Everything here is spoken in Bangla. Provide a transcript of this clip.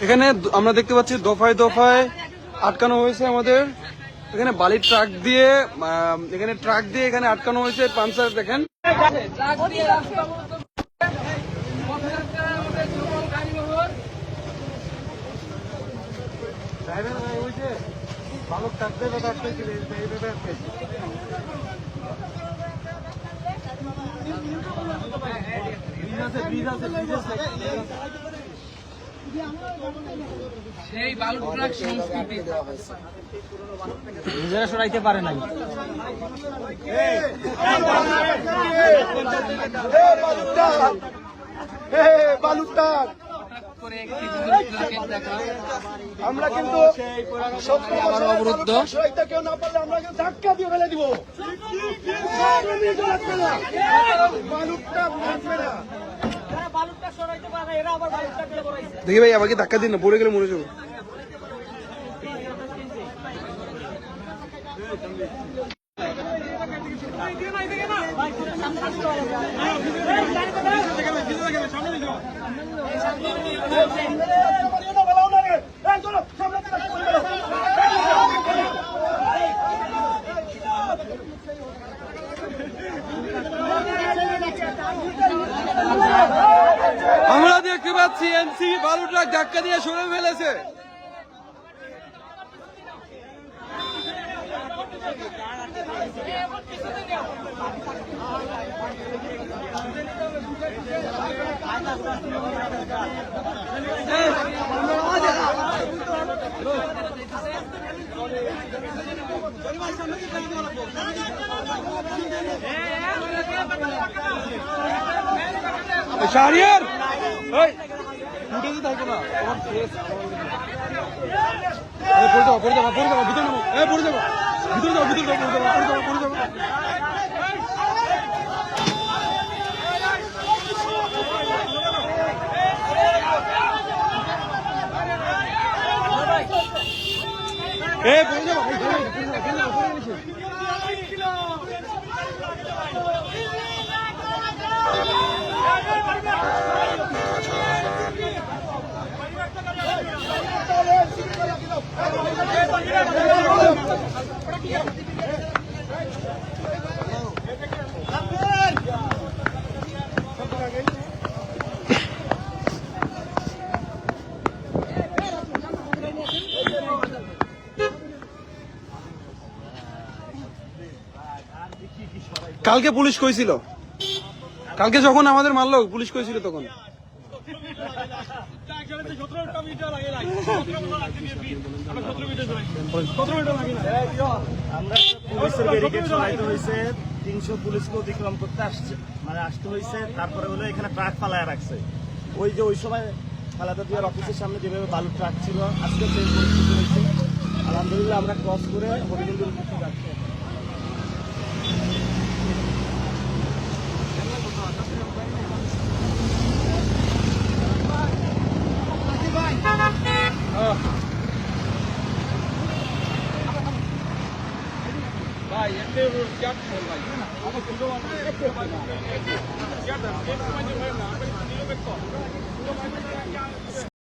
এখানে আমরা দেখতে পাচ্ছি দফায় দফায় আটকানো হয়েছে আমাদের এখানে বালির ট্রাক দিয়ে এখানে আটকানো হয়েছে পাঞ্চার দেখেন সেই বালু ট্রাক সংস্কৃতি নিজেরা সরাইতে পারে নাই। আমরা কিন্তু অবরুদ্ধ কেউ না পারলে আমরা ধাক্কা দিয়ে ফেলে দিব। দেখি ভাই আমাকে ধাক্কা দিন না, পড়ে গেলে মরে যাবো। আমরা দেখতে পাচ্ছি এনসি বালু ট্রাক ধাক্কা দিয়ে সরে ফেলেছে। শাহরিয়ার উঠে দিতে থাকো না, তোমার ফেস পড়ে যাবো ভিতরে নামো, পড়ে যাবো ভিতরে যাবো। কালকে পুলিশ কইছিল, কালকে যখন আমাদের মারলো পুলিশ কইছিল তখন আমরা পুলিশের ব্যারিকেড চলাইতে হয়েছে, 300 পুলিশকে অতিক্রম করতে আসতে হয়েছে। তারপরে হলো এখানে ট্রাক ফালায় রাখছে। ওই সময় খালেদা জিয়ার অফিসের সামনে যেভাবে বালু ট্রাক ছিল, আজকে সেই পরিস্থিতি হয়েছে। আলহামদুলিল্লাহ আমরা ক্রস করে হরিগঞ্জের উদ্দেশ্যে যাচ্ছি। ভাই একটা ক্যাট ভাই আমার পুরো ক্যাট